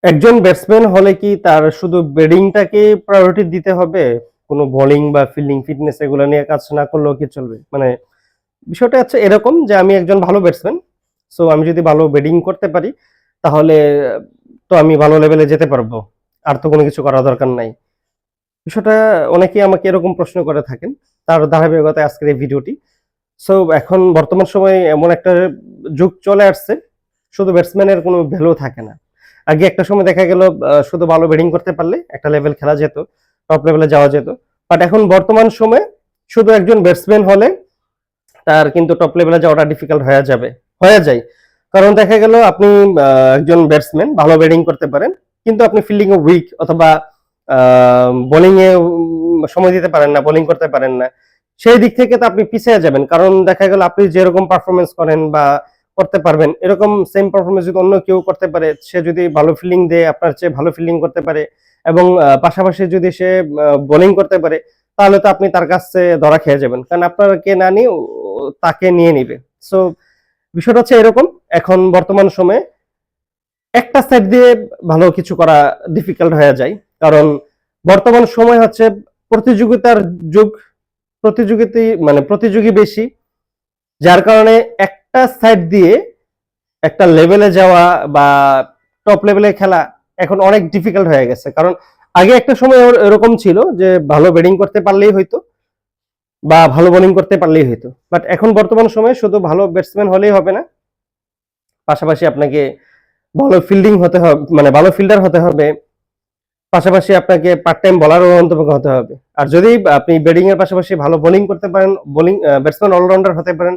একজন ব্যাটসম্যান হলে কি তার শুধু ব্যাটিংটাকে প্রায়োরিটি দিতে হবে? কোনো বোলিং বা ফিল্ডিং ফিটনেস এগুলো নিয়ে কাজ না করলেও কি চলবে? মানে বিষয়টা হচ্ছে এরকম যে আমি একজন ভালো ব্যাটসম্যান। সো আমি যদি ভালো ব্যাটিং করতে পারি তাহলে তো আমি ভালো লেভেলে যেতে পারবো। আর তো কোনো কিছু করার দরকার নাই। বিষয়টা অনেকেই আমাকে এরকম প্রশ্ন করে থাকেন। তার ধারাবাহিকতায় আজকের এই ভিডিওটি। সো এখন বর্তমান সময়ে এমন একটা যুগ চলে আসছে, শুধু ব্যাটসম্যানের কোনো ভ্যালু থাকে না। আগে একটা সময় দেখা গেল শুধু ভালো ব্যাটিং করতে পারলে একটা লেভেল খেলা যেত, টপ লেভেলে যাওয়া যেত। বাট এখন বর্তমান সময়ে শুধু একজন ব্যাটসম্যান হলে তার কিন্তু টপ লেভেলে যাওয়াটা ডিফিকাল্ট হয়ে যায়। কারণ দেখা গেল আপনি একজন ব্যাটসম্যান ভালো ব্যাটিং করতে পারেন, কিন্তু আপনি ফিল্ডিং এ উইক অথবা বোলিং এ সময় দিতে পারেন না, বোলিং করতে পারেন না। সেই দিক থেকে তো আপনি পিছিয়ে যাবেন। কারণ দেখা গেল আপনি যেরকম পারফরমেন্স করেন বা করতে পারবেন, এরকম সেম পারফরমেন্স যদি অন্য কেউ করতে পারে, সে যদি ভালো ফিল্ডিং দেয়, আপনার চেয়ে ভালো ফিল্ডিং করতে পারে এবং পাশাপাশি যদি সে বোলিং করতে পারে, তাহলে তো আপনি তার কাছে ধরা খেয়ে যাবেন। কারণ আপনাকে না নিয়ে তাকে নিয়ে নিবে। সো বিষয়টা হচ্ছে এরকম। এখন বর্তমান সময়ে একটা সাইড দিয়ে ভালো কিছু করা ডিফিকাল্ট হয়ে যায়। কারণ বর্তমান সময় হচ্ছে প্রতিযোগিতার যুগ। প্রতিযোগী বেশি, যার কারণে একটা সাইড দিয়ে একটা লেভেলে যাওয়া বা টপ লেভেলে খেলা এখন অনেক ডিফিকাল্ট হয়ে গেছে। কারণ আগে একটা সময় এরকম ছিল যে ভালো ব্যাটিং করতে পারলেই হয়তো বা ভালো বোলিং করতে পারলেই হয়তো। বাট এখন বর্তমান সময়ে শুধু ভালো ব্যাটসম্যান হলেই হবে না, পাশাপাশি আপনাকে ভালো ফিল্ডিং হতে হবে, মানে ভালো ফিল্ডার হতে হবে। পাশাপাশি আপনাকে পার্ট টাইম বোলারও অন্তর্ভুক্ত হতে হবে। আর যদি আপনি ব্যাটিং এর পাশাপাশি ভালো বোলিং করতে পারেন, বোলিং ব্যাটসম্যান অলরাউন্ডার হতে পারেন,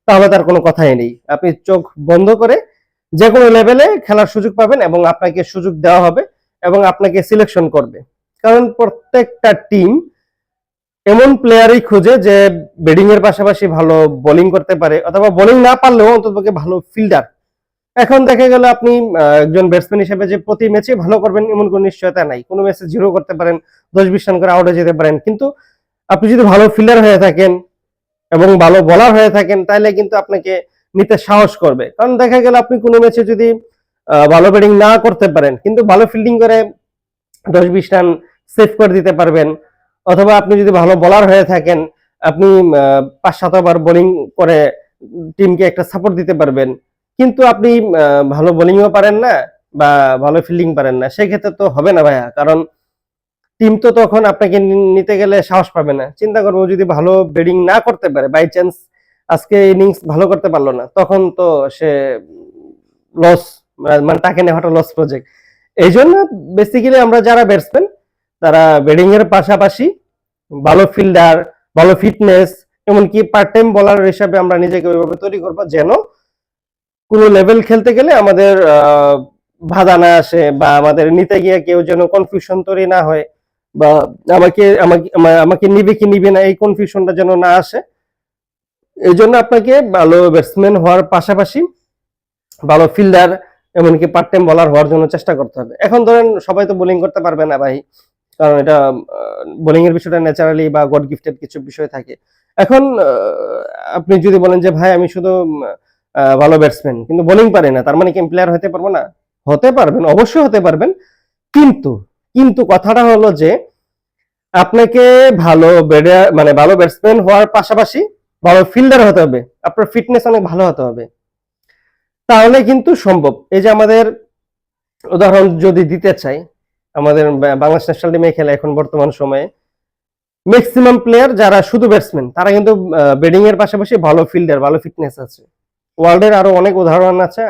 তাহলে তার কোনো কথাই নেই। আপনি চোখ বন্ধ করে যে কোনো লেভেলে খেলার সুযোগ পাবেন এবং আপনাকে সুযোগ দেওয়া হবে এবং আপনাকে সিলেকশন করবে। কারণ প্রত্যেকটা টিম এমন প্লেয়ারই খুঁজে যে ব্যাটিং এর পাশাপাশি ভালো বোলিং করতে পারে, অথবা বোলিং না পারলেও অন্ততপক্ষে ভালো ফিল্ডার। এখন দেখা গেল আপনি একজন ব্যাটসম্যান হিসেবে যে প্রতি ম্যাচে ভালো করবেন এমন কোনো নিশ্চয়তা নাই। কোনো ম্যাচে জিরো করতে পারেন, 10-20 রান করে আউটে যেতে পারেন। কিন্তু আপনি যদি ভালো ফিল্ডার হয়ে থাকেন এবং ভালো বোলার হয়ে থাকেন, তাহলে কিন্তু আপনাকে নিতে সাহস করবে। কারণ দেখা গেল আপনি কোনো ম্যাচে যদি ভালো ব্যাটিং না করতে পারেন, কিন্তু ভালো ফিল্ডিং করে 10-20 রান সেভ করে দিতে পারবেন। অথবা আপনি যদি ভালো বোলার হয়ে থাকেন, আপনি 5-7 ওভার বোলিং করে টিমকে একটা সাপোর্ট দিতে পারবেন। কিন্তু আপনি ভালো বোলিংও পারেন না বা ভালো ফিল্ডিং পারেন না, সেক্ষেত্রে তো হবে না ভাইয়া। কারণ টিম তো তখন আপনাকে নিতে গেলে সাহস পাবে না। চিন্তা করবো যদি ভালো ব্যাটিং না করতে পারে, বাই চান্স আজকে ইনিংস ভালো করতে পারলো না, তখন তো সে লস, মানে তাকে নেওয়াটা লস প্রজেক্ট। এই জন্য বেসিক্যালি আমরা যারা ব্যাটসম্যান, তারা ব্যাটিং এর পাশাপাশি ভালো ফিল্ডার, ভালো ফিটনেস, এমনকি পার্ট টাইম বোলার হিসাবে আমরা নিজেকে ওইভাবে তৈরি করবো যেন কোনো লেভেল খেলতে গেলে আমাদের বাধা না আসে, বা আমাদের নিতে গিয়ে কেউ যেন কনফিউশন তৈরি না হয়, বা আমাকে আমাকে আমাকে নিবে কি নিবে না এই কনফিউশনটা যেন না আসে। এই জন্য আপনাকে ভালো ব্যাটসম্যান হওয়ার পাশাপাশি ভালো ফিল্ডার, এমনকি পার্ট টাইম বোলার হওয়ার জন্য চেষ্টা করতে হবে। এখন ধরেন সবাই তো বোলিং করতে পারবে না ভাই, কারণ এটা বোলিং এর বিষয়টা ন্যাচারালি বা গড গিফটেড কিছু বিষয় থাকে। এখন আপনি যদি বলেন যে ভাই আমি শুধু ভালো ব্যাটসম্যান কিন্তু বোলিং পারি না, তার মানে কি প্লেয়ার হতে পারবো না? হতে পারবেন, অবশ্যই হতে পারবেন। কিন্তু কিন্তু কথাটা হলো যে আপনাকে ভালো মানে ভালো ব্যাটসম্যান হওয়ার পাশাপাশি ভালো ফিল্ডার হতে হবে, আপনার ফিটনেস অনেক ভালো হতে হবে, তাহলে কিন্তু সম্ভব। এই যে আমাদের উদাহরণ যদি দিতে চাই, আমাদের বাংলাদেশ ন্যাশনাল টিমে খেলে এখন বর্তমান সময়ে ম্যাক্সিমাম প্লেয়ার যারা শুধু ব্যাটসম্যান, তারা কিন্তু ব্যাটিং এর পাশাপাশি ভালো ফিল্ডার, ভালো ফিটনেস আছে। ওয়ার্ল্ডের আরো অনেক উদাহরণ আছে।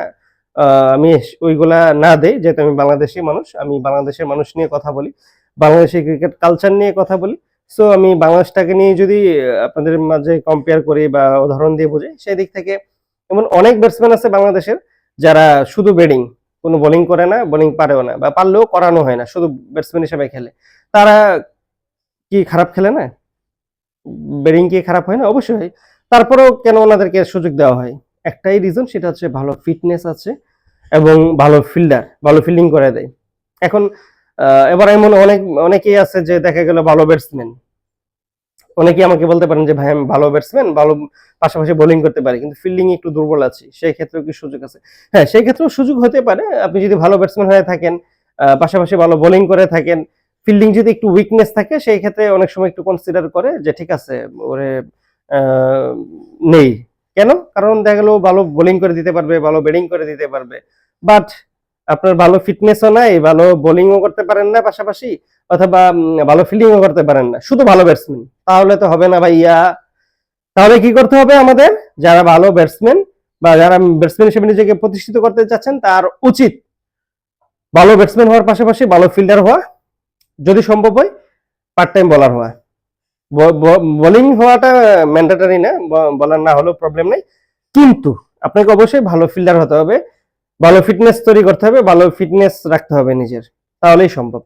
আমি ওইগুলা না দেই, যেহেতু আমি বাংলাদেশি মানুষ, আমি বাংলাদেশের মানুষ নিয়ে কথা বলি, বাংলাদেশের ক্রিকেট কালচার নিয়ে কথা বলি। সো আমি বাংলাদেশটাকে নিয়ে যদি আপনাদের মাঝে কম্পেয়ার করি বা উদাহরণ দিয়ে বুঝি, সেই দিক থেকে এমন অনেক ব্যাটসম্যান আছে বাংলাদেশের যারা শুধু ব্যাটিং, কোনো বোলিং করে না, বোলিং পারেও না, বা পারলেও করানো হয় না, শুধু ব্যাটসম্যান হিসেবে খেলে। তারা কি খারাপ খেলে না? ব্যাটিং কি খারাপ হয় না? অবশ্যই হয়। তারপরেও কেন ওনাদেরকে সুযোগ দেওয়া হয়? একটাই রিজন, সেটা হচ্ছে ভালো ফিটনেস আছে এবং ভালো ফিল্ডার, ভালো ফিল্ডিং করে দেয়। এখন এবার এমন অনেকেই আছে যে দেখা গেল ভালো ব্যাটসম্যান, অনেকেই আমাকে বলতে পারেন যে ভাই আমি ভালো ব্যাটসম্যান, ভালো পাশাপাশি বোলিং করতে পারি, কিন্তু ফিল্ডিং একটু দুর্বল আছি, সেই ক্ষেত্রেও কি সুযোগ আছে? হ্যাঁ, সেই ক্ষেত্রেও সুযোগ হতে পারে। আপনি যদি ভালো ব্যাটসম্যান হয়ে থাকেন, পাশাপাশি ভালো বোলিং করে থাকেন, ফিল্ডিং যদি একটু উইকনেস থাকে সেই ক্ষেত্রে অনেক সময় একটু কনসিডার করে যে ঠিক আছে ওরে আহ, নেই। কেন? কারণ দেখা গেল ভালো বোলিং করে দিতে পারবে, ভালো ব্যাটিং করে দিতে পারবে, বাট আপনার ভালো ফিটনেসও নাই, ভালো বোলিংও করতে পারেন না পাশাপাশি, অথবা ভালো ফিল্ডিংও করতে পারেন না, শুধু ভালো ব্যাটসম্যান, তাহলে তো হবে না ভাইয়া। তাহলে কি করতে হবে আমাদের? যারা ভালো ব্যাটসম্যান বা যারা ব্যাটসম্যান হিসেবে নিজেকে প্রতিষ্ঠিত করতে চাচ্ছেন তার উচিত ভালো ব্যাটসম্যান হওয়ার পাশাপাশি ভালো ফিল্ডার হওয়া, যদি সম্ভব হয় পার্ট টাইম বোলার হওয়া। বোলিং হওয়াটা ম্যান্ডেটরি না, বোলার না হলেও প্রবলেম নেই, কিন্তু আপনাকে অবশ্যই ভালো ফিল্ডার হতে হবে, ভালো ফিটনেস তৈরি করতে হবে, ভালো ফিটনেস রাখতে হবে নিজের, তাহলেই সম্ভব।